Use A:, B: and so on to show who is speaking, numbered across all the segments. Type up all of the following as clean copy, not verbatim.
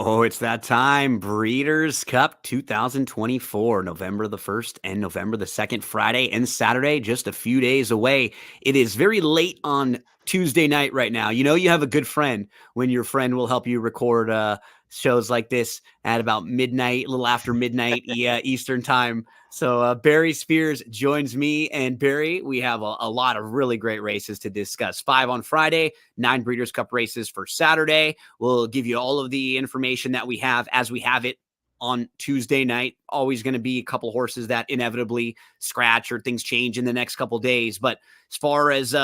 A: Oh, it's that time. Breeders Cup 2024, November the 1st and November the 2nd, Friday and Saturday, just a few days away. It is very late on Tuesday night right now. You know, you have a good friend when your friend will help you record shows like this at about midnight, a little after midnight Eastern time. So Barry Spears joins me, and Barry, we have a lot of really great races to discuss. 5 on Friday, 9 Breeders' Cup races for Saturday. We'll give you all of the information that we have as we have it on Tuesday night. Always going to be a couple horses that inevitably scratch or things change in the next couple days. But as far as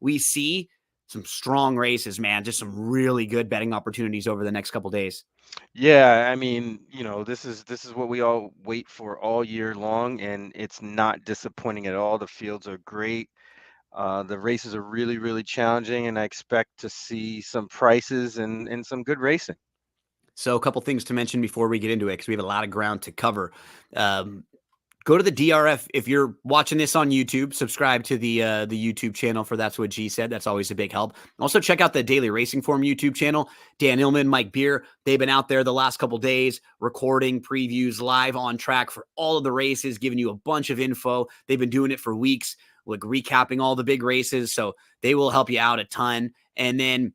A: we see, some strong races, man. Just some really good betting opportunities over the next couple days.
B: Yeah, I mean, this is what we all wait for all year long, and it's not disappointing at all. The fields are great. The races are really, really challenging, and I expect to see some prices and some good racing.
A: So a couple things to mention before we get into it, because we have a lot of ground to cover. Um, Go to the DRF if you're watching this on YouTube. Subscribe to the YouTube channel for That's What G Said. That's always a big help. Also check out the Daily Racing Form YouTube channel. Dan Illman, Mike Beer, they've been out there the last couple days recording previews live on track for all of the races, giving you a bunch of info. They've been doing it for weeks, like recapping all the big races. So they will help you out a ton. And then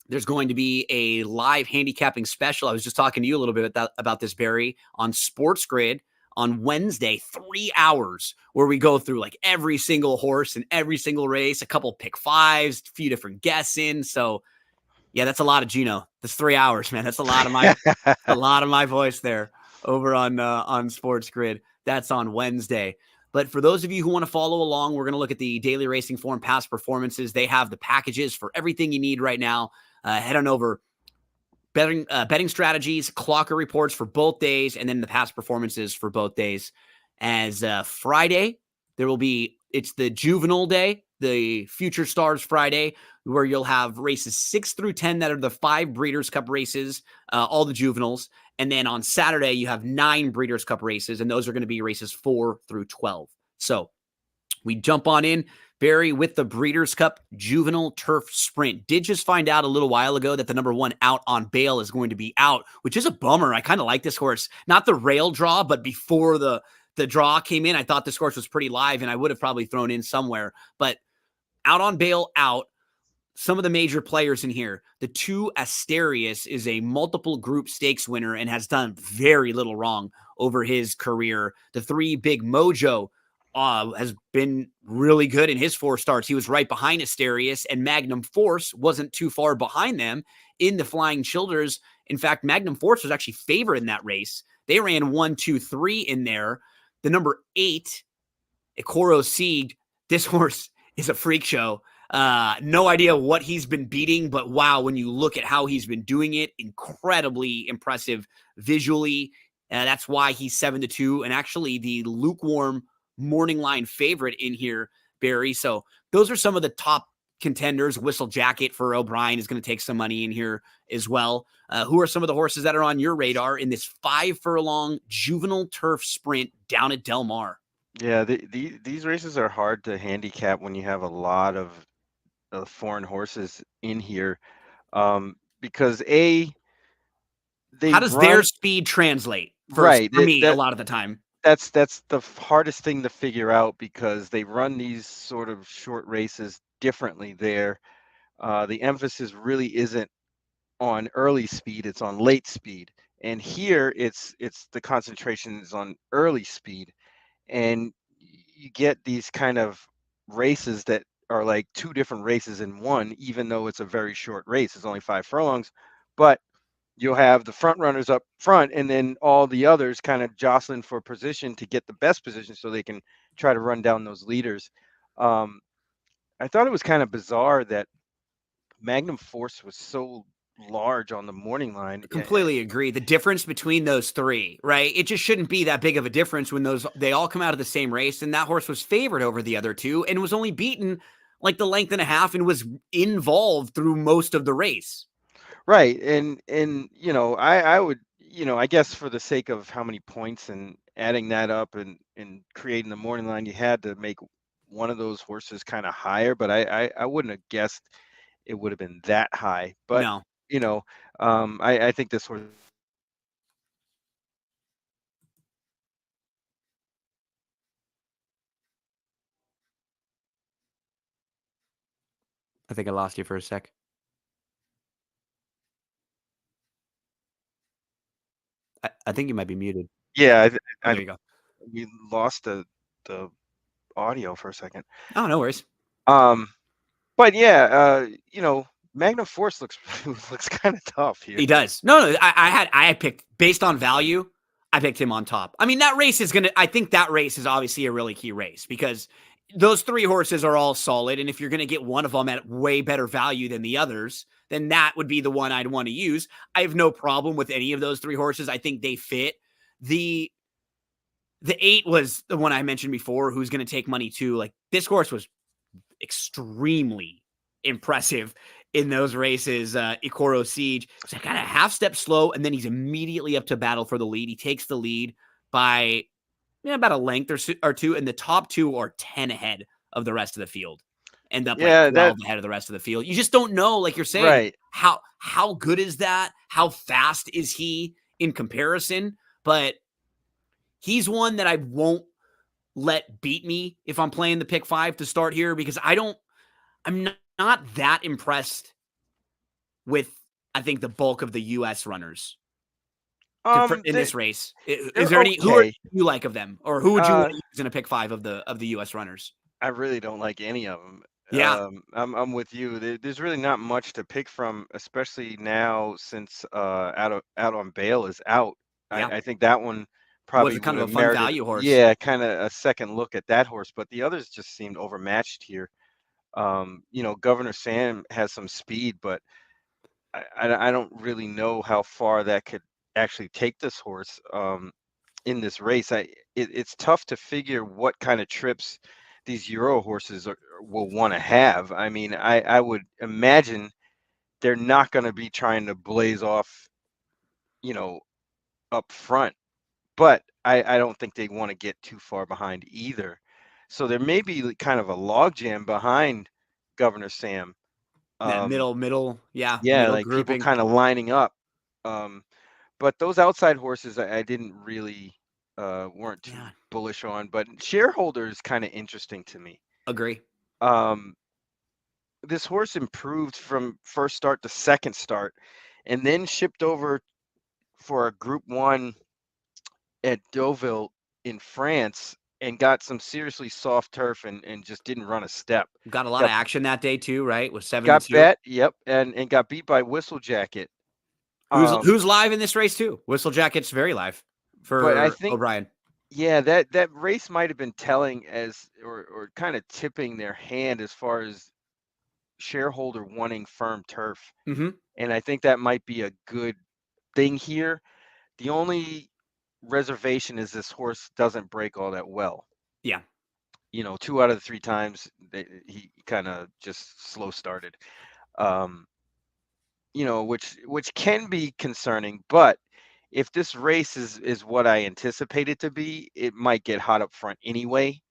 A: there's going to be a live handicapping special. I was just talking to you a little bit about this, Barry, on Sports Grid on Wednesday, 3 hours, where we go through like every single horse and every single race, a couple pick fives, a few different guests in. So yeah, that's a lot of Gino. That's 3 hours, man. That's a lot of my voice there over on Sports Grid. That's on Wednesday. But for those of you who want to follow along, we're going to look at the Daily Racing Form past performances. They have the packages for everything you need right now. Head on over betting strategies, clocker reports for both days, and then the past performances for both days. As Friday, it's the juvenile day, the Future Stars Friday, where you'll have races 6 through 10 that are the 5 Breeders' Cup races, all the juveniles. And then on Saturday, you have 9 Breeders' Cup races, and those are going to be races 4 through 12. So we jump on in, Barry, with the Breeders' Cup Juvenile Turf Sprint. Did just find out a little while ago that the number 1 Out on Bail is going to be out, which is a bummer. I kind of like this horse. Not the rail draw, but before the draw came in, I thought this horse was pretty live, and I would have probably thrown in somewhere. But Out on Bail out. Some of the major players in here. The 2 Asterius is a multiple group stakes winner and has done very little wrong over his career. The 3 Big Mojo has been really good in his 4 starts. He was right behind Asterius, and Magnum Force wasn't too far behind them in the Flying Childers. In fact, Magnum Force was actually favored in that race. They ran 1, 2, 3 in there. The number 8, Ekoro Sieg, this horse is a freak show. No idea what he's been beating, but wow, when you look at how he's been doing it, incredibly impressive visually. That's why he's 7-2, and actually the lukewarm morning line favorite in here, Barry. So those are some of the top contenders. Whistle Jacket for O'Brien is going to take some money in here as well. Who are some of the horses that are on your radar in this 5 furlong juvenile turf sprint down at Del Mar?
B: Yeah, these races are hard to handicap when you have a lot of foreign horses in here, because they
A: How does their
B: run
A: speed translate
B: right.
A: for me a lot of the time?
B: That's the hardest thing to figure out because they run these sort of short races differently there. The emphasis really isn't on early speed, it's on late speed. And here it's the concentration is on early speed. And you get these kind of races that are like 2 different races in one, even though it's a very short race. It's only 5 furlongs, but you'll have the front runners up front and then all the others kind of jostling for position to get the best position so they can try to run down those leaders. Um, I thought it was kind of bizarre that Magnum Force was so large on the morning line.
A: Completely agree. The difference between those 3, right? It just shouldn't be that big of a difference when they all come out of the same race, and that horse was favored over the other 2 and was only beaten like the length and a half and was involved through most of the race.
B: Right. And I would, I guess for the sake of how many points and adding that up and creating the morning line, you had to make one of those horses kind of higher, but I wouldn't have guessed it would have been that high. But
A: No.
B: I think this horse
A: I think I lost you for a sec. I think you might be muted.
B: Yeah,
A: Oh, there you go.
B: we lost the audio for a second.
A: Oh, no worries.
B: Um, but yeah, Magnum Force looks looks kind of tough here.
A: He does. No, I picked based on value. I picked him on top. I mean, that race is gonna. I think that race is obviously a really key race because those three horses are all solid, and if you're gonna get one of them at way better value than the others, then that would be the one I'd want to use. I have no problem with any of those three horses. I think they fit. The 8 was the one I mentioned before, who's going to take money too. Like this horse was extremely impressive in those races. Ikoro Siege. So kind of half step slow, and then he's immediately up to battle for the lead. He takes the lead by about a length or two, and the top two are 10 ahead of the rest of the field. End up like
B: Yeah,
A: 12 ahead of the rest of the field. You just don't know, like you're saying,
B: right.
A: how good is that? How fast is he in comparison? But he's one that I won't let beat me if I'm playing the pick 5 to start here because I'm not that impressed with, I think, the bulk of the U.S. runners in
B: They
A: this race. Is
B: they're
A: there any, who are
B: okay.
A: you like of them, or who would you want
B: Uh,
A: to use in a pick 5 of the U.S. runners?
B: I really don't like any of them.
A: Yeah,
B: I'm with you. There's really not much to pick from, especially now since out on bail is out.
A: yeah,
B: I think that one
A: was
B: probably
A: a kind
B: would
A: of
B: have
A: a fun
B: merited,
A: value horse.
B: yeah, kind of a second look at that horse. But the others just seemed overmatched here. Governor Sam has some speed, but I don't really know how far that could actually take this horse in this race. It's tough to figure what kind of trips these Euro horses will want to have. I mean, I would imagine they're not going to be trying to blaze off, you know, up front, but I don't think they want to get too far behind either. So there may be kind of a logjam behind Governor Sam.
A: That
B: Um,
A: yeah,
B: yeah,
A: middle
B: like people
A: grouping.
B: kind of lining up. Um, but those outside horses, I didn't really weren't too
A: Yeah,
B: bullish on. But shareholder is kind of interesting to me.
A: agree.
B: Um, this horse improved from first start to second start, and then shipped over for a Group One at Deauville in France, and got some seriously soft turf and just didn't run a step.
A: Got a lot of
B: Got
A: action that day too, right? With 7 to
B: got
A: 2.
B: bet, yep, and got beat by Whistle Jacket.
A: Who's live in this race too? Whistle Jacket's very live
B: But I
A: for
B: think,
A: O'Brien.
B: yeah, that race might have been telling as or kind of tipping their hand as far as shareholder wanting firm turf.
A: Mm-hmm.
B: And I think that might be a good thing here. The only reservation is this horse doesn't break all that well.
A: Yeah.
B: 2 out of the 3 times he kind of just slow started. Um, which can be concerning, but if this race is what I anticipate it to be, it might get hot up front anyway.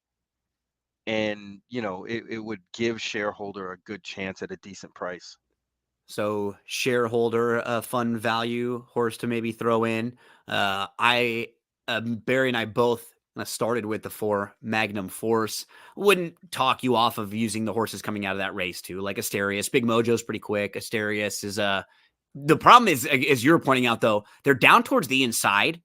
B: And it would give shareholder a good chance at a decent price.
A: So shareholder, a fun value horse to maybe throw in. I Barry and I both started with the 4 Magnum Force. Wouldn't talk you off of using the horses coming out of that race too, like Asterius. Big Mojo's pretty quick. Asterius is the problem is, as you're pointing out though, they're down towards the inside,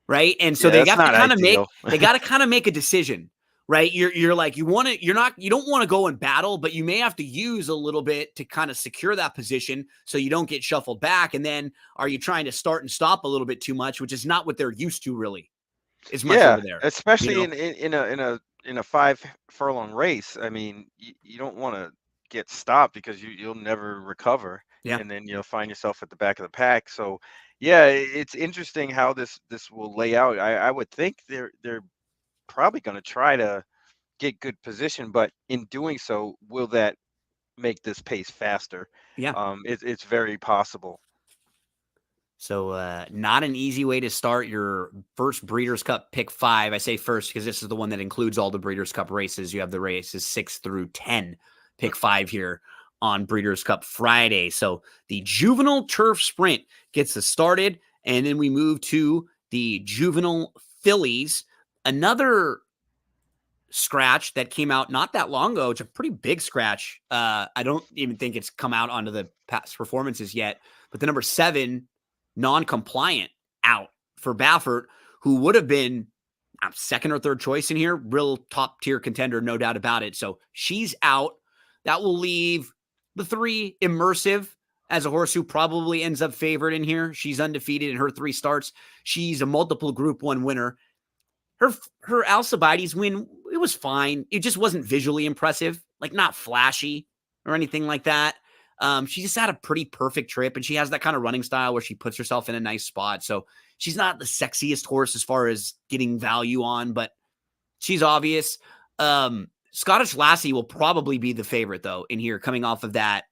A: right? And so
B: Yeah,
A: they
B: that's
A: have to
B: not
A: kind of make
B: ideal.
A: they got to kind of make a decision, right? You're like you don't want to go in battle, but you may have to use a little bit to kind of secure that position so you don't get shuffled back. And then are you trying to start and stop a little bit too much, which is not what they're used to really as much
B: Yeah,
A: over there, you
B: especially
A: know?
B: in a 5 furlong race. I mean, you don't want to get stopped because you'll never recover,
A: Yeah.
B: and then you'll find yourself at the back of the pack. So, yeah, it's interesting how this will lay out. I would think they're probably going to try to get good position, but in doing so, will that make this pace faster?
A: Yeah.
B: It's very possible.
A: So, not an easy way to start your first Breeders' Cup pick 5. I say first because this is the one that includes all the Breeders' Cup races. You have the races 6 through 10, pick 5 here on Breeders' Cup Friday. So, the Juvenile Turf Sprint gets us started, and then we move to the Juvenile Fillies. Another scratch that came out not that long ago. It's a pretty big scratch. I don't even think it's come out onto the past performances yet. But the number 7 non-compliant out for Baffert, who would have been second or third choice in here, real top tier contender, no doubt about it. So she's out. That will leave the 3 Immersive as a horse who probably ends up favored in here. She's undefeated in her 3 starts. She's a multiple Group 1 winner. Her Alcibiades win, it was fine. It just wasn't visually impressive, like not flashy or anything like that. She just had a pretty perfect trip, and she has that kind of running style where she puts herself in a nice spot. So she's not the sexiest horse as far as getting value on, but she's obvious. Scottish Lassie will probably be the favorite, though, in here, coming off of that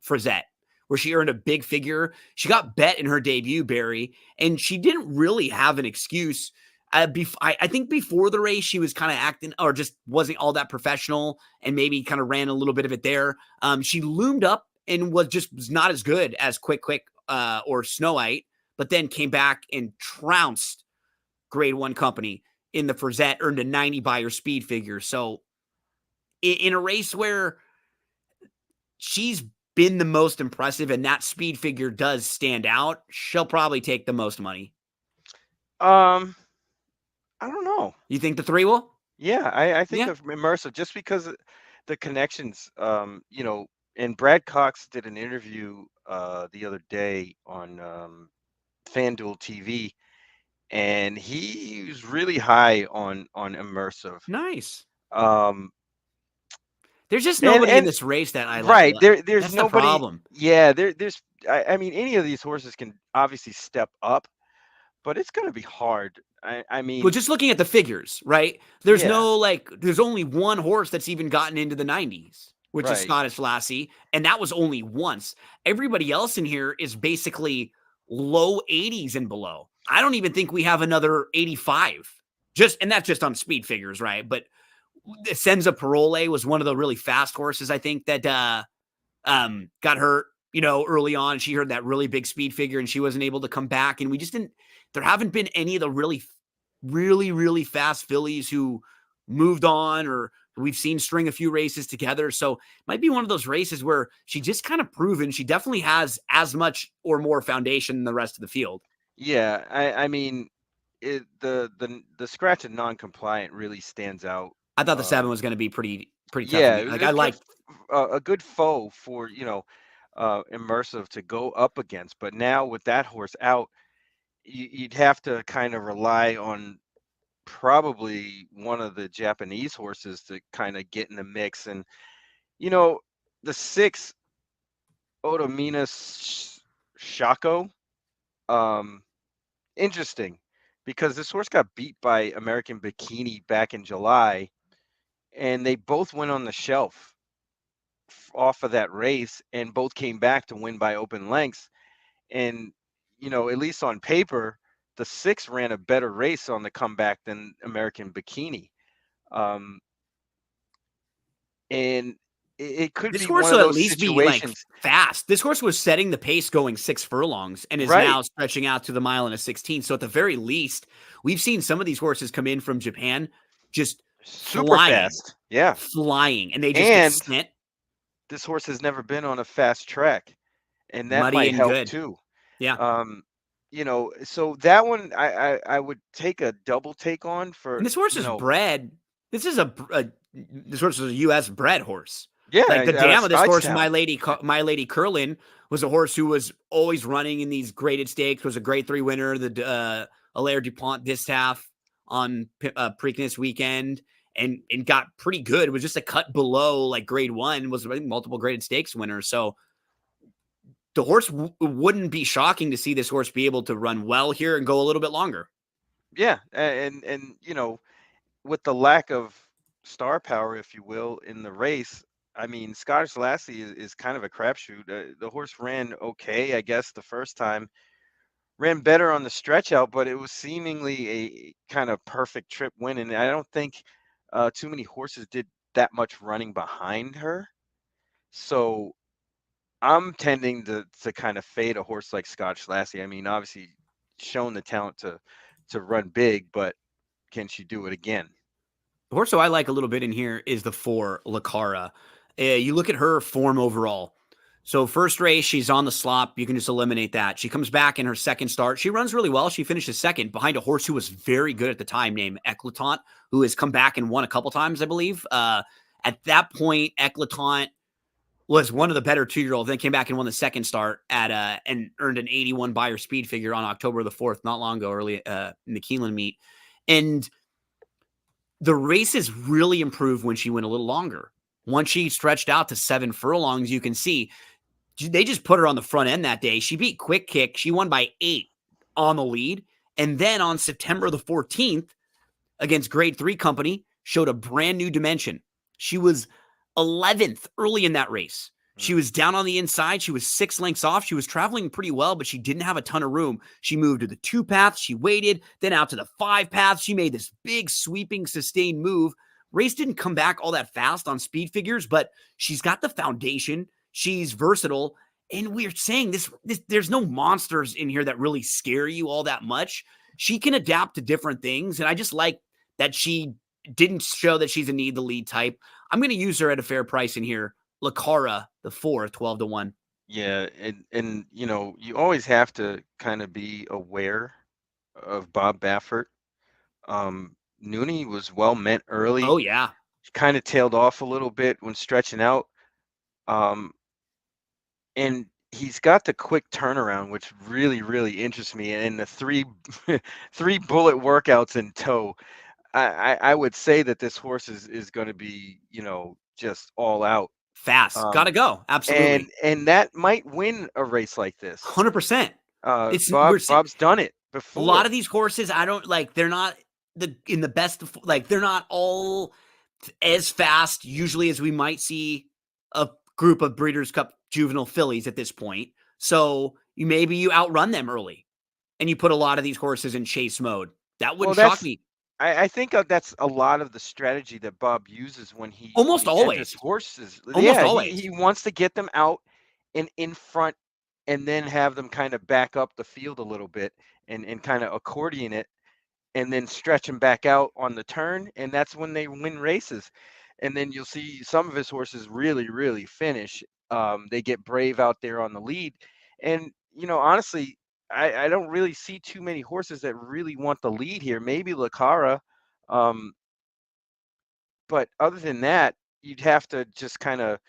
A: Frazette, where she earned a big figure. She got bet in her debut, Barry, and she didn't really have an excuse. I think before the race, she was kind of acting or just wasn't all that professional and maybe kind of ran a little bit of it there. She loomed up and was not as good as Quick or Snow White, but then came back and trounced Grade 1 Company in the Frazette, earned a 90 by her speed figure. So in a race where she's been the most impressive and that speed figure does stand out, she'll probably take the most money.
B: I don't know.
A: You think the 3 will?
B: Yeah, I think of Immersive just because the connections. And Brad Cox did an interview the other day on FanDuel TV, and he was really high on Immersive.
A: Nice.
B: Um,
A: There's just
B: and
A: nobody in
B: and
A: this race that I like.
B: right there's
A: That's the
B: nobody.
A: problem.
B: Yeah, there's. I mean, any of these horses can obviously step up, but it's going to be hard. I
A: Well,
B: mean,
A: just looking at the figures, right? There's
B: yeah,
A: no there's only one horse that's even gotten into the 90s, which is
B: right.
A: Scottish Lassie, and that was only once. Everybody else in here is basically low 80s and below. I don't even think we have another 85. And that's just on speed figures, right? But Senza Parole was one of the really fast horses, I think, that got hurt, early on. She heard that really big speed figure and she wasn't able to come back. And we just didn't, there haven't been any of the really, really, really fast fillies who moved on or we've seen string a few races together. So it might be one of those races where she just kind of proven she definitely has as much or more foundation than the rest of the field.
B: Yeah, I mean, the scratch and non-compliant really stands out.
A: I thought the 7 was going to be pretty tough for
B: Yeah,
A: me.
B: it was
A: Like I like
B: a good foe for Immersive to go up against. But now with that horse out, you'd have to kind of rely on probably one of the Japanese horses to kind of get in the mix. And you know, the 6 Otomina Shako, um, interesting because this horse got beat by American Bikini back in July, and they both went on the shelf off of that race, and both came back to win by open lengths. And at least on paper, the 6 ran a better race on the comeback than American Bikini. Um, and it could
A: this
B: be
A: horse
B: one
A: will
B: of
A: at
B: those
A: least be like
B: situations,
A: fast. This horse was setting the pace going 6 furlongs and is
B: right?
A: now stretching out to the mile and a 16. So at the very least, we've seen some of these horses come in from Japan just
B: Super
A: flying,
B: fast, yeah.
A: and they just get
B: And
A: sent
B: this horse has never been on a fast track, and that
A: muddy
B: might
A: and
B: help
A: good.
B: too.
A: Yeah.
B: Um, so that one I would take a double take on
A: And
B: for,
A: this horse is bred. This is this horse is a U.S. bred horse. Like
B: yeah,
A: the
B: out of
A: dam of this horse,
B: Scotchtown.
A: My Lady Curlin, was a horse who was always running in these graded stakes. Was a Grade 3 winner, the Allaire Dupont Distaff on Preakness weekend, and got pretty good. It was just a cut below like Grade 1. Was multiple graded stakes winner. So the horse wouldn't be shocking to see this horse be able to run well here and go a little bit longer.
B: Yeah, and with the lack of star power, if you will, in the race, I mean, Scottish Lassie is kind of a crapshoot. The horse ran okay, I guess, the first time. Ran better on the stretch out, but it was seemingly a kind of perfect trip win, and I don't think too many horses did that much running behind her. So I'm tending to kind of fade a horse like Scotch Lassie. I mean, obviously shown the talent to run big, but can she do it again?
A: The horse who I like a little bit in here is the 4, Lacara. You look at her form overall. So first race, she's on the slop. You can just eliminate that. She comes back in her second start. She runs really well. She finishes second behind a horse who was very good at the time named Eclatant, who has come back and won a couple times, I believe. At that point, Eclatant was one of the better 2-year-olds, then came back and won the second start at and earned an 81 Beyer speed figure on October the 4th, not long ago, early in the Keeneland meet. And the races really improved when she went a little longer. Once she stretched out to 7 furlongs, you can see they just put her on the front end that day. She beat Quick Kick. She won by 8 on the lead. And then on September the 14th, against Grade 3 Company, showed a brand new dimension. She was 11th early in that race. She was down on the inside. She was 6 lengths off. She was traveling pretty well, but she didn't have a ton of room. She moved to the 2 path. She waited, then out to the 5 path. She made this big, sweeping, sustained move. Race didn't come back all that fast on speed figures, but she's got the foundation. She's versatile. And we're saying this there's no monsters in here that really scare you all that much. She can adapt to different things. And I just like that she didn't show that she's a need the lead type. I'm going to use her at a fair price in here. Lacara, the 4, 12-1.
B: Yeah, and you always have to kind of be aware of Bob Baffert. Nooney was well meant
A: Oh,
B: early.
A: yeah.
B: Kind of tailed off a little bit when stretching out. And he's got the quick turnaround, which really, really interests me. And the three three bullet workouts in tow. I would say that this horse is going to be, just all out.
A: Fast. Got to
B: Um,
A: go.
B: and
A: Absolutely.
B: and that might win a race like this.
A: 100%. It's we're
B: Bob's done it
A: a lot
B: before.
A: of these horses, I don't like, they're not in the best, like, they're not all as fast usually as we might see a group of Breeders' Cup juvenile fillies at this point. So maybe you outrun them early and you put a lot of these horses in chase mode. That
B: Well,
A: wouldn't shock me.
B: I think that's a lot of the strategy that Bob uses when
A: Almost
B: he enters
A: always.
B: horses.
A: Almost
B: Yeah,
A: always.
B: he wants to get them out and in front, and then have them kind of back up the field a little bit, and kind of accordion it, and then stretch them back out on the turn, and that's when they win races. And then you'll see some of his horses really, really finish. They get brave out there on the lead, and honestly, I don't really see too many horses that really want the lead here. Maybe Lacara, um, but other than that, you'd have to just kind of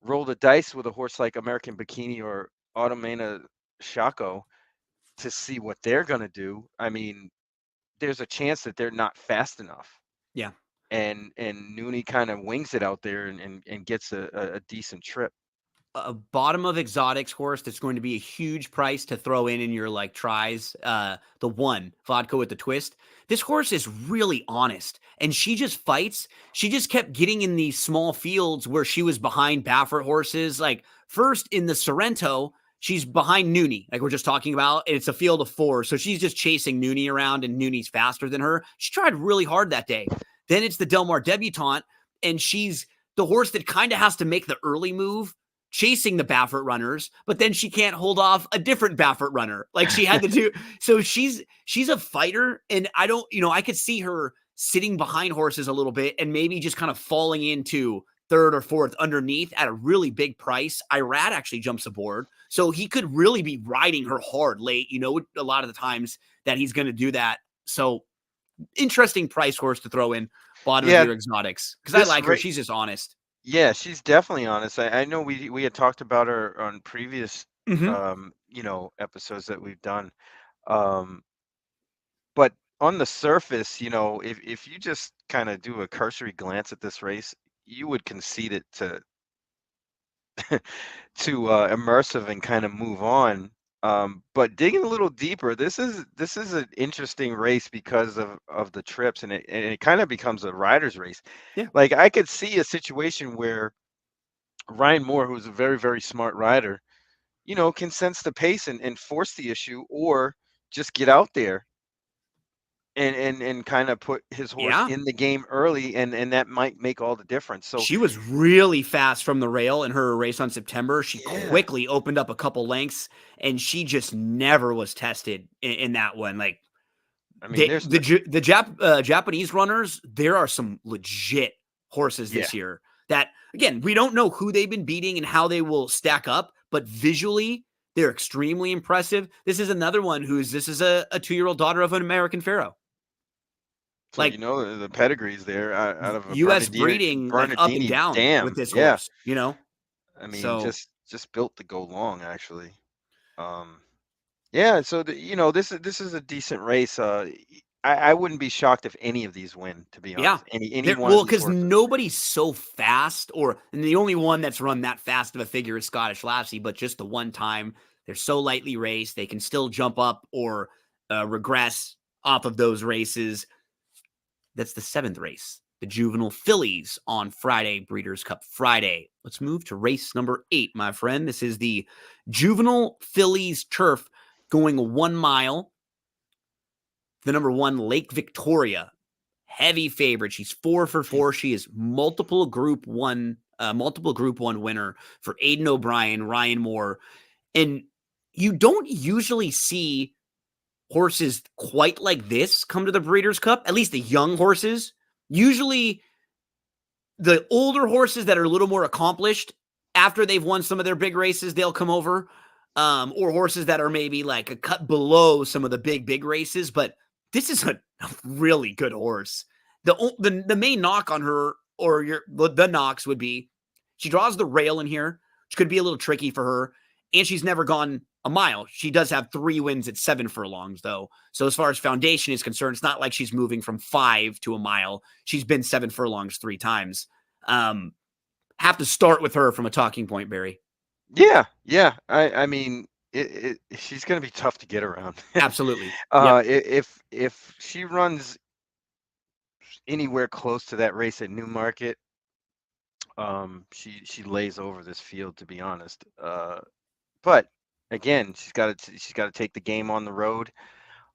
B: roll the dice with a horse like American Bikini or Automana Shaco to see what they're going to do. I mean, there's a chance that they're not fast enough,
A: Yeah.
B: and Nooney kind of wings it out there, and gets a decent trip.
A: A bottom of exotics horse that's going to be a huge price to throw in your like tries. The 1 vodka with the twist. This horse is really honest, and she just fights. She just kept getting in these small fields where she was behind Baffert horses. Like first in the Sorrento, she's behind Nooney, like we're just talking about. And it's a field of 4, so she's just chasing Nooney around, and Nooney's faster than her. She tried really hard that day. Then it's the Del Mar debutante, and she's the horse that kind of has to make the early move chasing the Baffert runners, but then she can't hold off a different Baffert runner. Like she had to do. So she's a fighter, and I don't, I could see her sitting behind horses a little bit and maybe just kind of falling into 3rd or 4th underneath at a really big price. Irad actually jumps aboard, so he could really be riding her hard late. A lot of the times that he's going to do that. So interesting price horse to throw in bottom of
B: Yeah,
A: your exotics because I
B: this
A: like her.
B: rate.
A: She's just honest.
B: Yeah, she's definitely honest. I know we had talked about her on previous
A: Mm-hmm.
B: episodes that we've done. Um, but on the surface, if you just kind of do a cursory glance at this race, you would concede it to immersive and kind of move on. But digging a little deeper, this is an interesting race because of the trips, and it kind of becomes a rider's race.
A: Yeah.
B: Like I could see a situation where Ryan Moore, who's a very, very smart rider, can sense the pace and force the issue, or just get out there and kind of put his horse
A: Yeah.
B: in the game early, and that might make all the difference. So
A: She was really fast from the rail in her race on September. She
B: yeah,
A: quickly opened up a couple lengths, and she just never was tested in that one. Like
B: I mean, there's no,
A: Japanese runners, there are some legit horses
B: yeah.
A: this year that, again, we don't know who they've been beating and how they will stack up, but visually they're extremely impressive. This is another one this is a 2-year-old daughter of an American Pharaoh.
B: So
A: Like,
B: the pedigrees there out of a
A: U.S. breeding, like up and
B: Bernardini
A: down with
B: dam.
A: this
B: Yeah.
A: horse, you know?
B: I mean,
A: So,
B: just built to go long, actually. Um, yeah. So this is a decent race. I wouldn't be shocked if any of these win, to be
A: yeah.
B: honest. Any one of these
A: Because
B: horses.
A: nobody's so fast, and the only one that's run that fast of a figure is Scottish Lassie, but just the one time they're so lightly raced, they can still jump up or regress off of those races. That's the 7th race, the Juvenile Fillies on Friday, Breeders' Cup Friday. Let's move to race number 8, my friend. This is the Juvenile Fillies Turf going 1 mile. The number 1, Lake Victoria. Heavy favorite. She's 4 for 4. She is multiple Group 1 winner for Aiden O'Brien, Ryan Moore. And you don't usually see horses quite like this come to the Breeders' Cup, at least the young horses. Usually the older horses that are a little more accomplished, after they've won some of their big races, they'll come over. Or horses that are maybe like a cut below some of the big races. But this is a really good horse. The main knock on her, or the knocks, would be she draws the rail in here, which could be a little tricky for her, and she's never gone a mile. She does have 3 wins at 7 furlongs, though. So as far as foundation is concerned, it's not like she's moving from 5 to a mile. She's been 7 furlongs 3 times. Have to start with her from a talking point, Barry.
B: Yeah, yeah. I mean, she's going to be tough to get around.
A: Absolutely. Yep.
B: If she runs anywhere close to that race at Newmarket, she lays over this field, to be honest. But again, she's got to take the game on the road.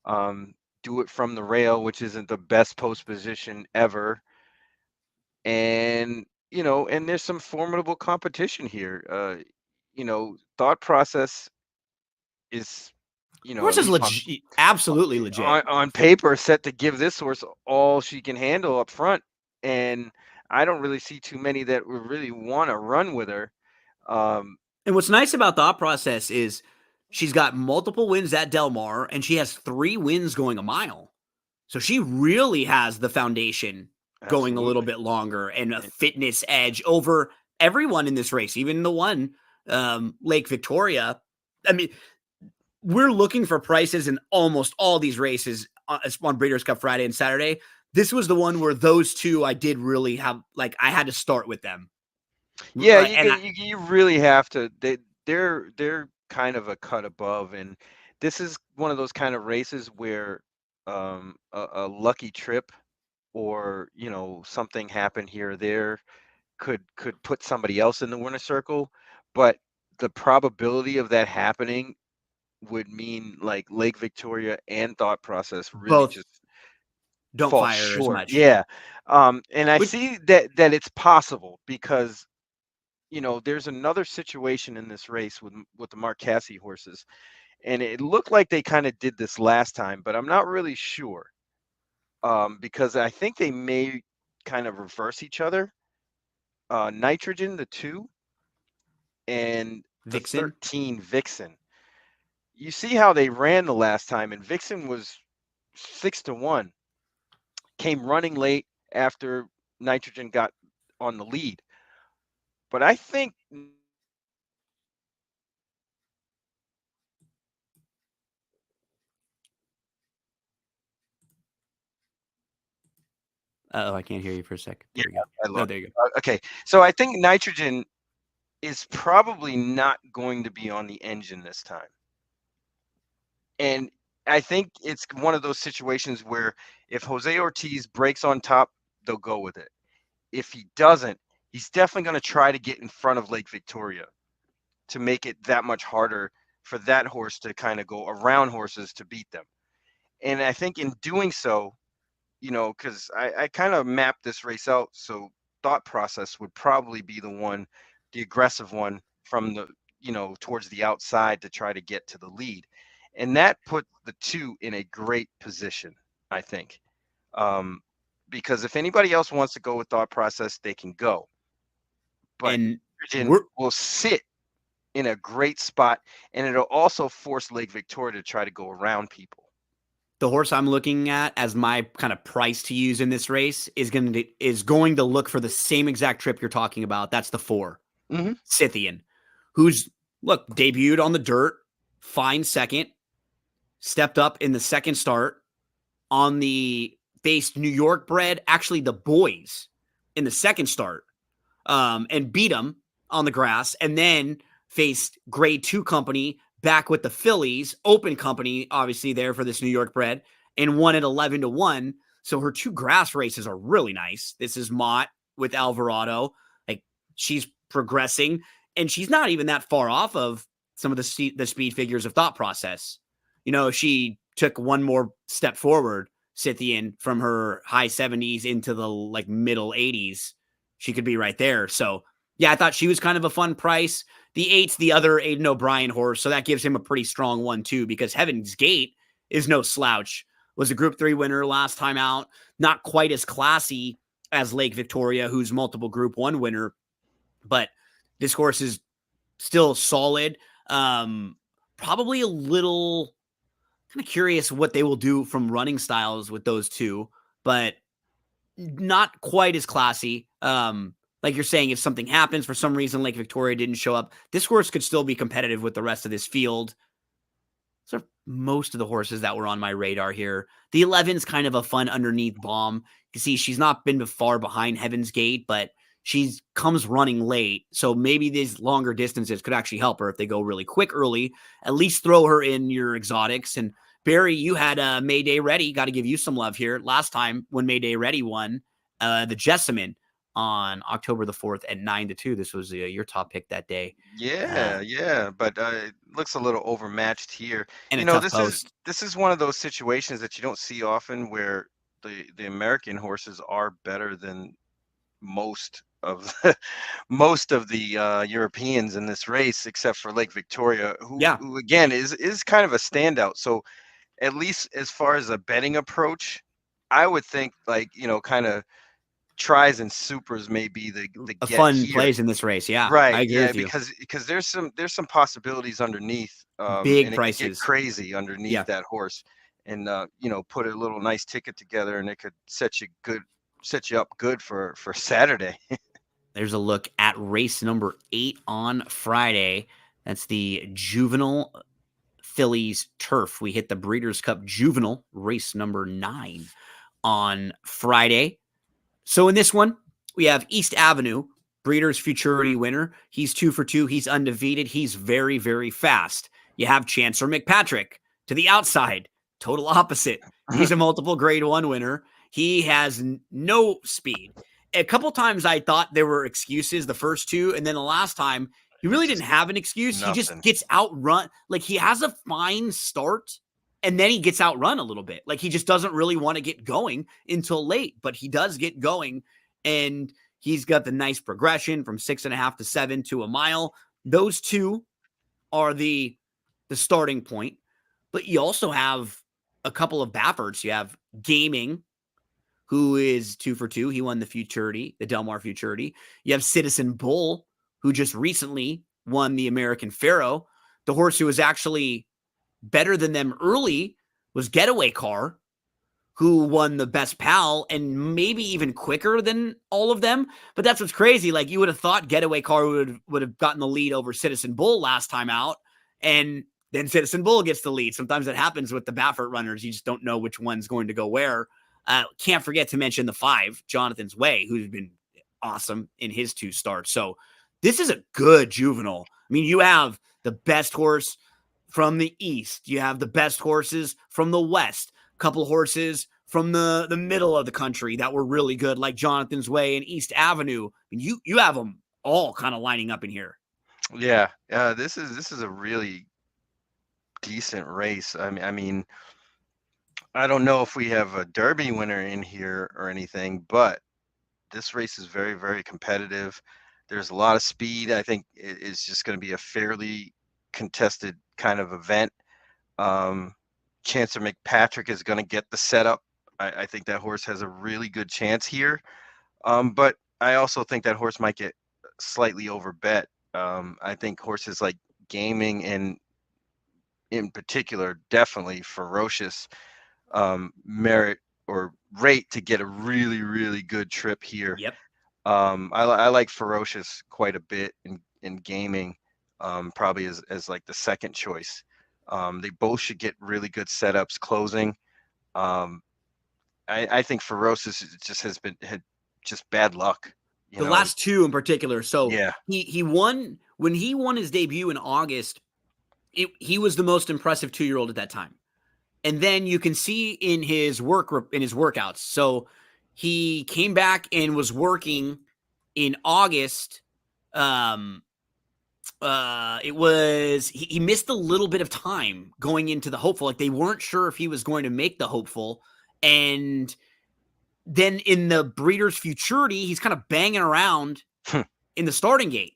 B: Um, do it from the rail, which isn't the best post position ever. And and there's some formidable competition here. Thought process is,
A: Horse
B: at
A: is
B: least
A: legit, absolutely legit.
B: on paper set to give this horse all she can handle up front. And I don't really see too many that would really want to run with her. Um,
A: And what's nice about Thought Process is she's got multiple wins at Del Mar, and she has 3 wins going a mile. So she really has the foundation going a little
B: Absolutely.
A: bit longer and a
B: And-
A: fitness edge over everyone in this race, even the one, Lake Victoria. I mean, we're looking for prices in almost all these races on Breeders' Cup Friday and Saturday. This was the one where those two I did really have, like, I had to start with them.
B: Yeah,
A: And
B: you really have to. They're kind of a cut above, and this is one of those kind of races where a lucky trip or something happened here or there could put somebody else in the winner circle, but the probability of that happening would mean like Lake Victoria and Thought Process really
A: both
B: just
A: don't
B: fall
A: fire as
B: short.
A: much.
B: Yeah. And I
A: Which,
B: see that it's possible because there's another situation in this race with the Mark Casse horses, and it looked like they kind of did this last time, but I'm not really sure, because I think they may kind of reverse each other. Nitrogen, the 2, and the
A: Vixen,
B: 13, Vixen. You see how they ran the last time, and Vixen was 6-1, came running late after Nitrogen got on the lead. But I think
A: oh, I can't hear you for a sec.
B: yeah,
A: There we go.
B: I
A: Oh,
B: lost.
A: there you go.
B: Okay, so I think Nitrogen is probably not going to be on the engine this time. And I think it's one of those situations where if Jose Ortiz breaks on top, they'll go with it. If he doesn't, he's definitely going to try to get in front of Lake Victoria to make it that much harder for that horse to kind of go around horses to beat them. And I think in doing so, because I kind of mapped this race out, so Thought Process would probably be the aggressive one from the, towards the outside to try to get to the lead. And that put the 2 in a great position. I think. Um, because if anybody else wants to go with thought process, they can go. But
A: And
B: Virgin
A: we're
B: will sit in a great spot, and it'll also force Lake Victoria to try to go around people.
A: the horse I'm looking at as my kind of price to use in this race is going to look for the same exact trip you're talking about. That's the 4,
B: Mm-hmm.
A: Scythian, who's look debuted on the dirt, fine second, stepped up in the second start on the faced New York bred, actually the boys in the second start, and beat them on the grass, and then faced grade 2 company back with the fillies, open company, obviously there for this New York bred, and won at 11-1. So her 2 grass races are really nice. This is Mott with Alvarado. Like, she's progressing, and she's not even that far off of some of the speed figures of thought process. She took one more step forward, Scythian, from her high 70s into the like middle 80s. She could be right there. So yeah, I thought she was kind of a fun price. The 8's the other Aiden O'Brien horse, so that gives him a pretty strong one too, because Heaven's Gate is no slouch. Was a Group 3 winner last time out. Not quite as classy as Lake Victoria, who's multiple Group 1 winner, but this horse is still solid. Probably a little kind of curious what they will do from running styles with those two, but not quite as classy. Like you're saying, if something happens for some reason, Lake Victoria didn't show up, this horse could still be competitive with the rest of this field. Those are most of the horses that were on my radar here. The 11's kind of a fun underneath bomb. You see, she's not been far behind Heaven's Gate, but she comes running late. So maybe these longer distances could actually help her if they go really quick early. At least throw her in your exotics. And Barry, you had Mayday Ready. Got to give you some love here. Last time when Mayday Ready won, the Jessamine on October the 4th at 9-2. This was your top pick that day.
B: Yeah, yeah, but it looks a little overmatched here.
A: And
B: You
A: a
B: know,
A: tough
B: this is
A: post.
B: this is one of those situations that you don't see often where the American horses are better than most of most of the Europeans in this race, except for Lake Victoria,
A: Yeah,
B: who again is kind of a standout. So at least as far as a betting approach, I would think like kind of tries and supers may be the
A: a
B: get
A: fun
B: here.
A: plays in this race. Yeah, I
B: Right,
A: agree
B: yeah,
A: with you.
B: because there's some possibilities underneath,
A: Big
B: and it could get
A: prices.
B: crazy underneath
A: Yeah.
B: that horse, and put a little nice ticket together, and it could set you up good for Saturday.
A: There's a look at race number 8 on Friday. That's the Juvenile Phillies Turf. We hit the Breeders' Cup Juvenile race number 9 on Friday. So in this one, we have East Avenue, Breeders' Futurity winner. He's 2 for 2. He's undefeated. He's very, very fast. You have Chancellor McPatrick to the outside, total opposite. He's a multiple grade 1 winner. He has no speed. A couple times I thought there were excuses the first two, and then the last time he
B: It's
A: really didn't
B: just
A: have an excuse. He just
B: nothing.
A: gets outrun. Like, he has a fine start, and then he gets outrun a little bit. Like, he just doesn't really want to get going until late, but he does get going, and he's got the nice progression from 6.5 to 7 to a mile. Those two are the starting point, but you also have a couple of Baffords. You have Gaming, who is 2 for 2. He won the Futurity, the Del Mar Futurity. You have Citizen Bull, who just recently won the American Pharaoh. The horse who was actually better than them early was Getaway Car, who won the Best Pal and maybe even quicker than all of them. But that's what's crazy. Like, you would have thought Getaway Car would have gotten the lead over Citizen Bull last time out, and then Citizen Bull gets the lead. Sometimes it happens with the Baffert runners. You just don't know which one's going to go where. Can't forget to mention the 5, Jonathan's Way, who's been awesome in his 2 starts. So this is a good juvenile. I mean, you have the best horse from the East. You have the best horses from the West. Couple horses from the middle of the country that were really good, like Jonathan's Way and East Avenue. And you have them all kind of lining up in here.
B: Yeah, this is a really decent race. I mean, I don't know if we have a Derby winner in here or anything, but this race is very, very competitive. There's a lot of speed. I think it's just going to be a fairly contested kind of event. Um, Chancellor McPatrick is going to get the setup. I think that horse has a really good chance here. But I also think that horse might get slightly overbet. I think horses like Gaming and in particular, definitely Ferocious, merit or rate to get a really, really good trip here.
A: Yep.
B: I like Ferocious quite a bit in Gaming, probably as like the second choice. They both should get really good setups closing. Um, I think Ferocious just had just bad luck, you
A: The
B: know.
A: last two in particular. So
B: Yeah.
A: he won when he won his debut in August. He was the most impressive 2-year-old at that time. And then you can see in his workouts. So he came back and was working in August. Um, it was he missed a little bit of time going into the hopeful. Like they weren't sure if he was going to make the hopeful, and then in the Breeders' Futurity, he's kind of banging around in the starting gate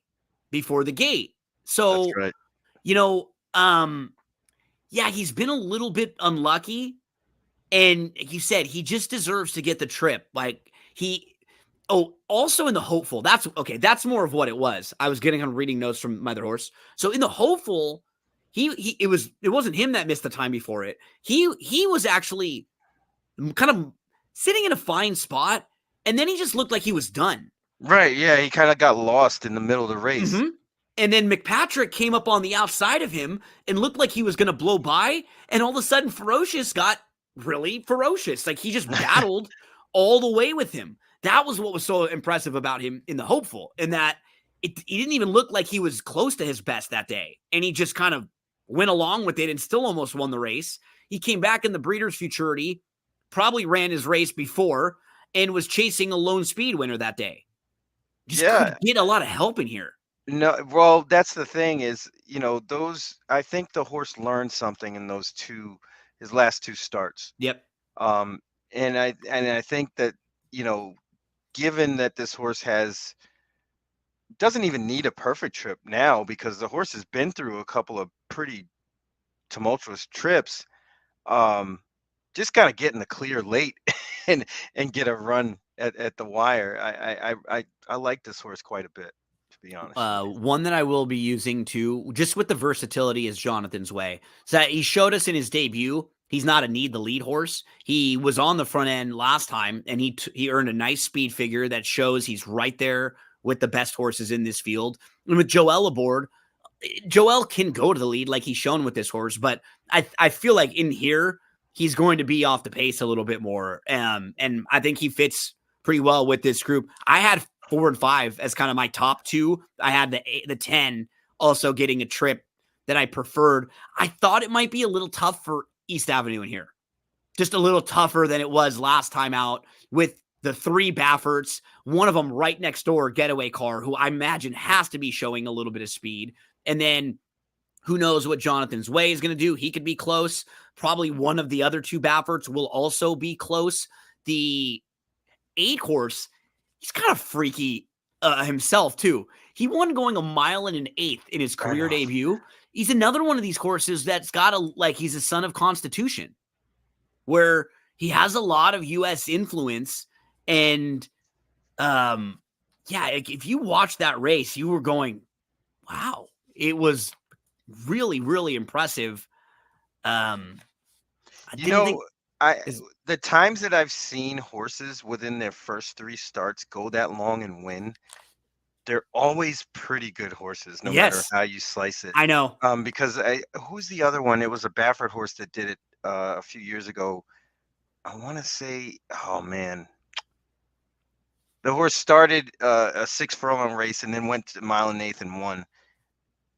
A: before the gate.
B: That's
A: So
B: right.
A: you know, yeah, he's been a little bit unlucky. And like you said, he just deserves to get the trip. Like also in the hopeful, that's okay. That's more of what it was. I was getting on reading notes from my other horse. So in the hopeful, it wasn't him that missed the time before it. He was actually kind of sitting in a fine spot, and then he just looked like he was done.
B: Right. Yeah. He kind of got lost in the middle of the race.
A: Mm-hmm. And then McPatrick came up on the outside of him and looked like he was going to blow by. And all of a sudden, Ferocious got really ferocious. Like he just battled all the way with him. That was what was so impressive about him in the hopeful, in that he didn't even look like he was close to his best that day. And he just kind of went along with it and still almost won the race. He came back in the Breeders' Futurity, probably ran his race before, and was chasing a lone speed winner that day. Just
B: Yeah.
A: could get a lot of help in here.
B: No, well, that's the thing is, those I think the horse learned something in his last two starts.
A: Yep.
B: Um, and I think that, you know, given that this horse doesn't even need a perfect trip now because the horse has been through a couple of pretty tumultuous trips. Um, just gotta get in the clear late and get a run at the wire. I like this horse quite a bit, to be honest with you.
A: One that I will be using too, just with the versatility, is Jonathan's Way. So he showed us in his debut, he's not a need the lead horse. He was on the front end last time, and he earned a nice speed figure that shows he's right there with the best horses in this field. And with Joel aboard, Joel can go to the lead like he's shown with this horse, but I feel like in here he's going to be off the pace a little bit more. And I think he fits pretty well with this group. I had 4 and 5 as kind of my top two. I had the 10 also getting a trip that I preferred. I thought it might be a little tough for East Avenue in here. Just a little tougher than it was last time out with the 3 Bafferts, one of them right next door, Getaway Car, who I imagine has to be showing a little bit of speed. And then who knows what Jonathan's Way is going to do? He could be close. Probably one of the other 2 Bafferts will also be close. The 8 horse, he's kind of freaky himself too. He won going 1 mile and an eighth in his career debut. He's another one of these horses that's got he's a son of Constitution, where he has a lot of U.S. influence. And yeah, if you watched that race, you were going, wow, it was really, really impressive. I didn't think
B: the times that I've seen horses within their first 3 starts go that long and win, they're always pretty good horses, no matter
A: yes,
B: how you slice it.
A: I know.
B: Because who's the other one? It was a Baffert horse that did it a few years ago. I want to say, oh man, the horse started a 6 furlong race and then went to mile and eighth and won.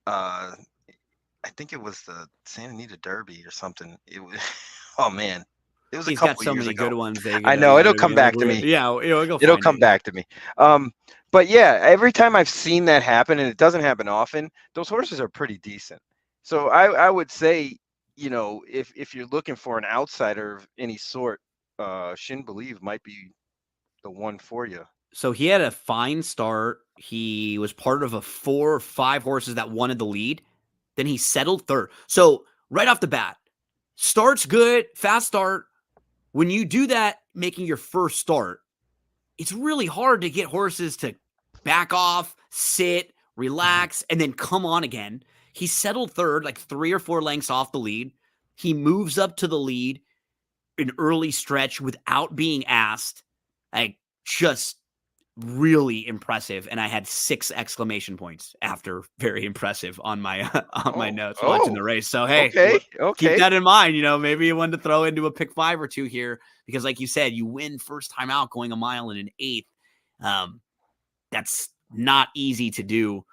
B: I think it was the Santa Anita Derby or something. It was, oh man, it was a
A: He's got
B: couple
A: so
B: years
A: many
B: ago.
A: good ones.
B: I know it'll come back to me.
A: Yeah,
B: It'll come back to me. But yeah, every time I've seen that happen, and it doesn't happen often, those horses are pretty decent. So I would say, if you're looking for an outsider of any sort, Shin Believe might be the one for you.
A: So he had a fine start. He was part of a 4 or 5 horses that wanted the lead. Then he settled third. So right off the bat, starts good, fast start, When you do that, making your first start, it's really hard to get horses to back off, sit,
B: Mhm.
A: relax, and then come on again. He settled third, like 3 or 4 lengths off the lead. He moves up to the lead an early stretch without being asked. Like, just really impressive. And I had 6 exclamation points after very impressive on my on my
B: Oh,
A: notes watching the
B: oh,
A: race. So hey,
B: okay,
A: keep
B: okay.
A: that in mind. Maybe you want to throw into a pick 5 or 2 here because, like you said, you win first time out going a mile and an eighth. Um, that's not easy to do.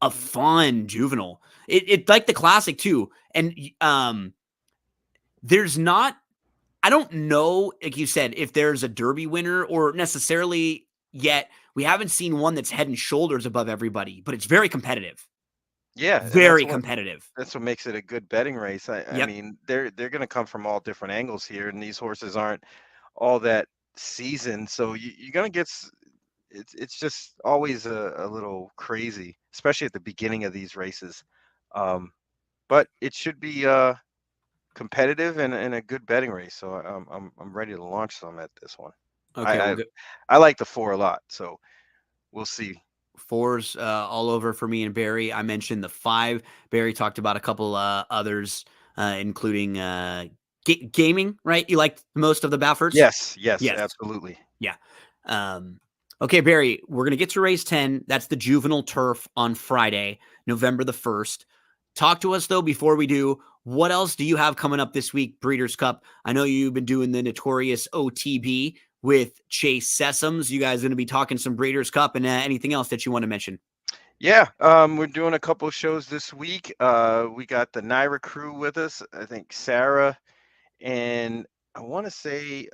A: A fun juvenile. It like the classic too. And there's not, I don't know, like you said, if there's a Derby winner or necessarily yet. We haven't seen one that's head and shoulders above everybody, but it's very competitive.
B: Yeah, and
A: Very competitive.
B: that's what makes it a good betting race. I
A: Yep.
B: mean, they're going to come from all different angles here, and these horses aren't all that seasoned, so you're going to get. It's just always a little crazy, especially at the beginning of these races. Um, but it should be competitive and a good betting race. So I'm ready to launch some at this one.
A: Okay,
B: I
A: we'll
B: I,
A: go
B: I like the four a lot, so we'll see.
A: fours all over for me and Barry. I mentioned the 5. Barry talked about a couple others, including gaming, right? You liked most of the Bafferts?
B: Yes, yes,
A: Yes.
B: absolutely.
A: Yeah. Um, okay, Barry, we're going to get to race 10. That's the juvenile turf on Friday, November the 1st. Talk to us, though, before we do. What else do you have coming up this week, Breeders' Cup? I know you've been doing the notorious OTB with Chase Sessoms. You guys are going to be talking some Breeders' Cup and anything else that you want to mention.
B: Yeah, we're doing a couple of shows this week. We got the Naira crew with us. I think Sarah and I want to say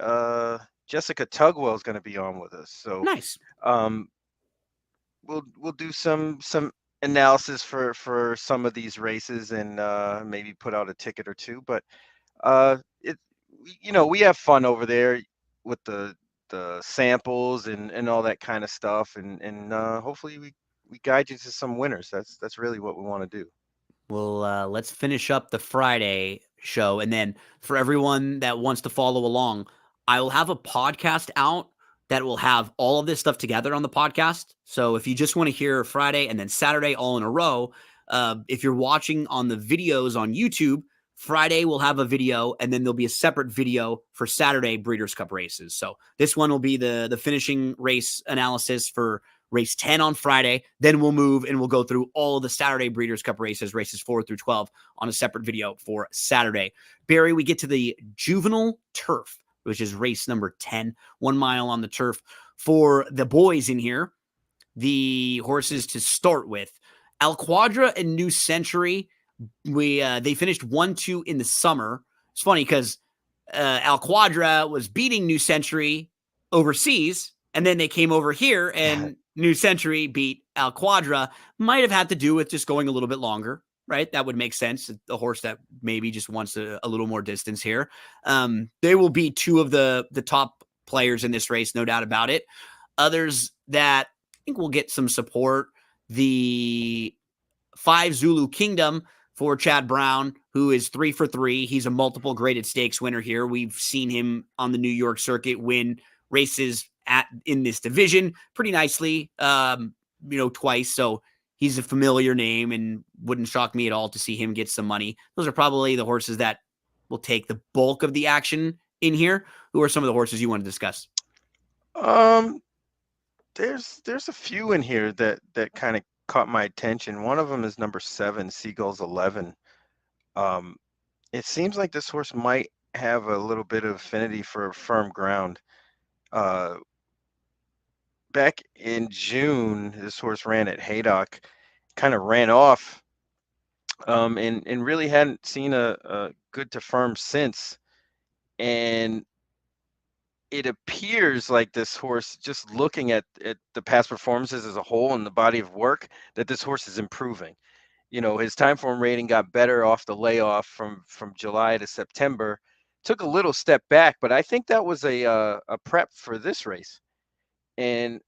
B: Jessica Tugwell is going to be on with us. So
A: Nice.
B: um, we'll do some analysis for some of these races and maybe put out a ticket or two. But it we have fun over there with the samples and all that kind of stuff, and hopefully we guide you to some winners. That's really what we want to do.
A: Well, let's finish up the Friday show. And then for everyone that wants to follow along, I will have a podcast out that will have all of this stuff together on the podcast. So if you just want to hear Friday and then Saturday all in a row, if you're watching on the videos on YouTube, Friday will have a video and then there'll be a separate video for Saturday Breeders' Cup races. So this one will be the finishing race analysis for race 10 on Friday. Then we'll move and we'll go through all of the Saturday Breeders' Cup races, races 4 through 12 on a separate video for Saturday. Barry, we get to the juvenile turf, which is race number 10, 1 mile on the turf. For the boys in here, the horses to start with, Al Quadra and New Century, they finished 1-2 in the summer. It's funny because Al Quadra was beating New Century overseas, and then they came over here, and New Century beat Al Quadra. Might have had to do with just going a little bit longer, right? That would make sense. A horse that maybe just wants a little more distance here. They will be 2 of the top players in this race, no doubt about it. Others that I think will get some support. The 5 Zulu Kingdom for Chad Brown, who is 3 for 3. He's a multiple graded stakes winner here. We've seen him on the New York circuit win races in this division pretty nicely, twice. So he's a familiar name and wouldn't shock me at all to see him get some money. Those are probably the horses that will take the bulk of the action in here. Who are some of the horses you want to discuss?
B: Um, there's a few in here that kind of caught my attention. One of them is number 7, Seagulls 11. Um, it seems like this horse might have a little bit of affinity for firm ground. Uh, Back in June, this horse ran at Haydock, kind of ran off, and really hadn't seen a good to firm since. And it appears like this horse, just looking at the past performances as a whole and the body of work, that this horse is improving. His time form rating got better off the layoff from July to September. Took a little step back, but I think that was a prep for this race. And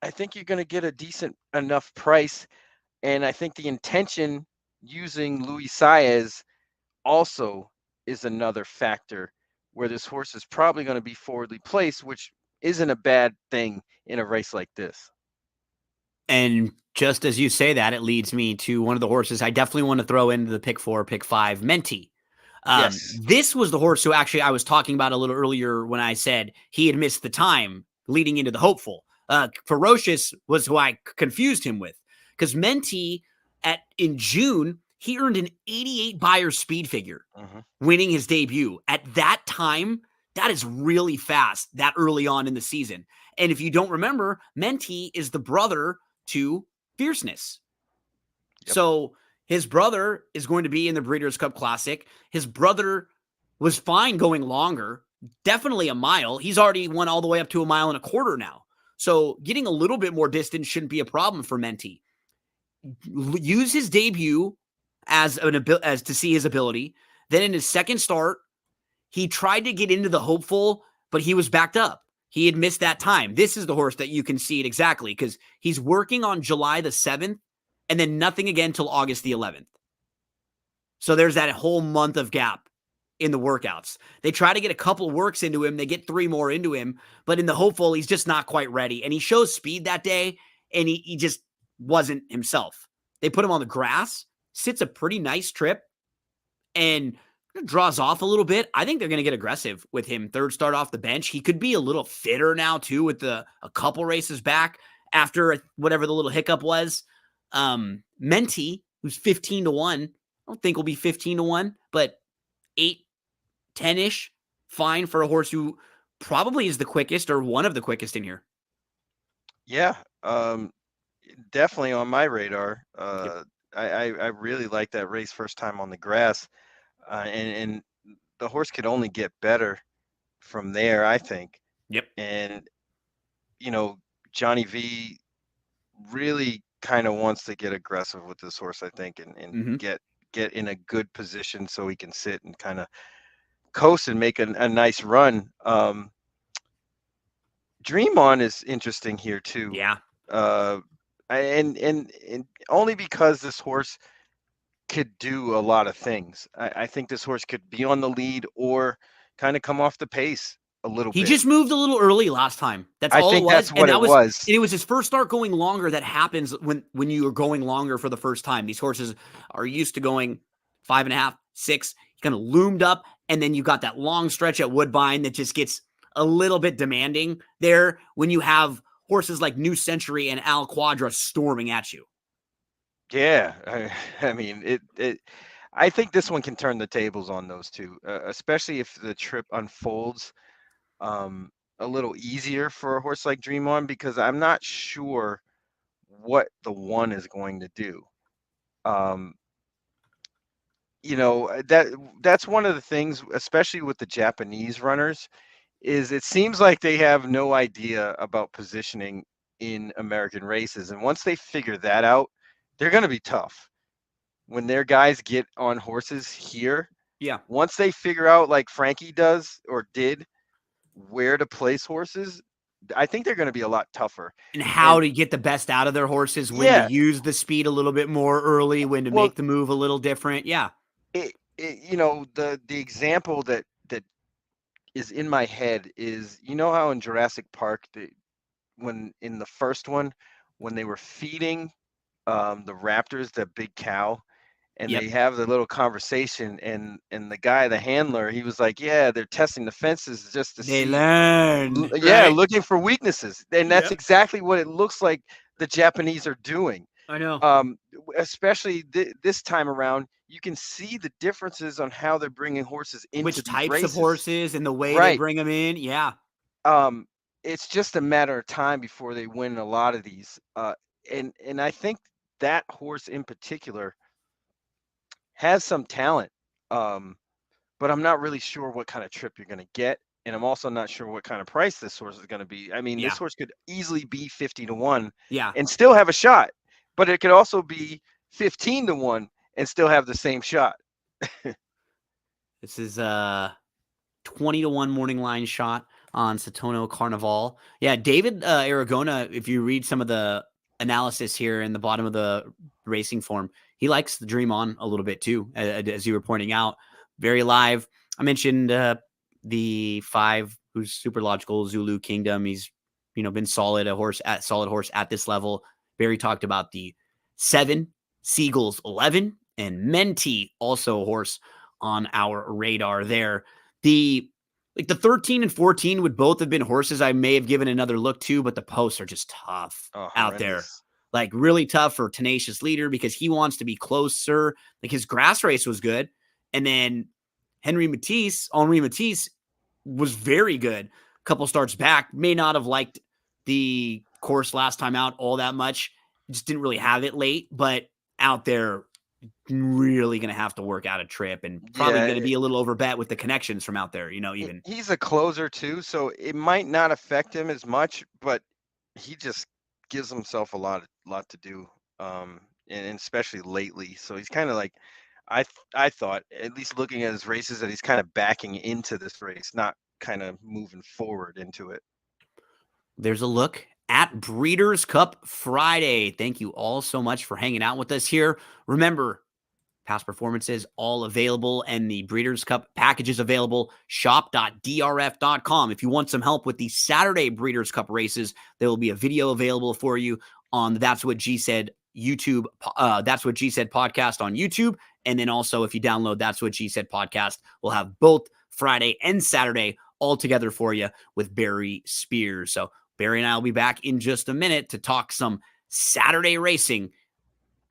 B: I think you're going to get a decent enough price. And I think the intention using Luis Saez also is another factor where this horse is probably going to be forwardly placed, which isn't a bad thing in a race like this.
A: And just as you say that, it leads me to one of the horses I definitely want to throw into the pick 4, pick 5, Menti.
B: Yes.
A: This was the horse who actually I was talking about a little earlier when I said he had missed the time leading into the hopeful. Ferocious was who I confused him with, because Menti in June he earned an 88 buyer speed figure, winning his debut. At that time, that is really fast that early on in the season. And if you don't remember, Menti is the brother to Fierceness. Yep. So his brother is going to be in the Breeders' Cup Classic. His brother was fine going longer, definitely a mile. He's already won all the way up to 1.25 miles now. So getting a little bit more distance shouldn't be a problem for Menti. Use his debut as to see his ability. Then in his second start, he tried to get into the hopeful, but he was backed up. He had missed that time. This is the horse that you can see it exactly, because he's working on July the 7th and then nothing again till August the 11th. So there's that whole month of gap in the workouts. They try to get a couple works into him. They get 3 more into him, but in the hopeful, he's just not quite ready. And he shows speed that day, and he just wasn't himself. They put him on the grass, sits a pretty nice trip, and draws off a little bit. I think they're going to get aggressive with him. Third start off the bench. He could be a little fitter now too, with a couple races back after whatever the little hiccup was. Menti, who's 15-1, I don't think will be 15-1, but 8, 10-ish, fine for a horse who probably is the quickest or one of the quickest in here.
B: Yeah, definitely on my radar. I really like that race first time on the grass. And the horse could only get better from there, I think.
A: Yep.
B: And, Johnny V really kind of wants to get aggressive with this horse, I think, and get in a good position so he can sit and kind of coast and make a nice run. Dream On is interesting here too.
A: Yeah.
B: And only because this horse could do a lot of things. I think this horse could be on the lead or kind of come off the pace a little bit.
A: He just moved a little early last time. That's all it was.
B: That's what it was.
A: And it was his first start going longer. That happens when you are going longer for the first time. These horses are used to going 5.5, 6. He kind of loomed up, and then you got that long stretch at Woodbine that just gets a little bit demanding there when you have horses like New Century and Al Quadra storming at you.
B: Yeah, I mean, I think this one can turn the tables on those two, especially if the trip unfolds a little easier for a horse like Dream On, because I'm not sure what the one is going to do. That's one of the things, especially with the Japanese runners, is it seems like they have no idea about positioning in American races, and once they figure that out, they're going to be tough. When their guys get on horses here, once they figure out, like Frankie does or did, where to place horses, I think they're going to be a lot tougher.
A: And how to get the best out of their horses, when to use the speed a little bit more early, when to make the move a little different. Yeah.
B: The example that is in my head is, how in Jurassic Park, when in the first one, when they were feeding the raptors, the big cow, and they have the little conversation, and the guy, the handler, he was like, yeah, they're testing the fences just to see.
A: Learn.
B: Looking for weaknesses. And that's exactly what it looks like the Japanese are doing.
A: I know.
B: Especially this time around, you can see the differences on how they're bringing horses into
A: which
B: these
A: types
B: races.
A: of horses and the way they bring them in. Yeah.
B: It's just a matter of time before they win a lot of these. And I think that horse in particular has some talent, but I'm not really sure what kind of trip you're going to get, and I'm also not sure what kind of price this horse is going to be. I mean, this horse could easily be 50-1, and still have a shot, but it could also be 15-1 and still have the same shot.
A: This is a 20-1 morning line shot on Satono Carnival. Yeah, David Aragona, if you read some of the analysis here in the bottom of the racing form, he likes the Dream On a little bit too, as you were pointing out. Very live. I mentioned the 5, who's super logical, Zulu Kingdom. He's, been solid horse at this level. Barry talked about the 7, Seagulls 11, and Menti, also a horse on our radar there. The 13 and 14 would both have been horses I may have given another look to, but the posts are just tough out there. Like really tough for Tenacious Leader because he wants to be closer. Like his grass race was good. And then Henri Matisse was very good. A couple starts back, may not have liked the course last time out all that much. Just didn't really have it late, but out there, really going to have to work out a trip and probably going to be a little overbet with the connections from out there, even.
B: He's a closer too, so it might not affect him as much, but he just gives himself a lot to do, and especially lately. So he's kind of like, I thought, at least looking at his races, that he's kind of backing into this race, not kind of moving forward into it.
A: There's a look at Breeders Cup Friday. Thank you all so much for hanging out with us here. Remember, past performances all available and the Breeders Cup packages available. Shop.drf.com. If you want some help with the Saturday Breeders Cup races, there will be a video available for you on That's What G Said YouTube. That's What G Said podcast on YouTube. And then also, if you download That's What G Said podcast, we'll have both Friday and Saturday all together for you with Barry Spears. So Barry and I will be back in just a minute to talk some Saturday racing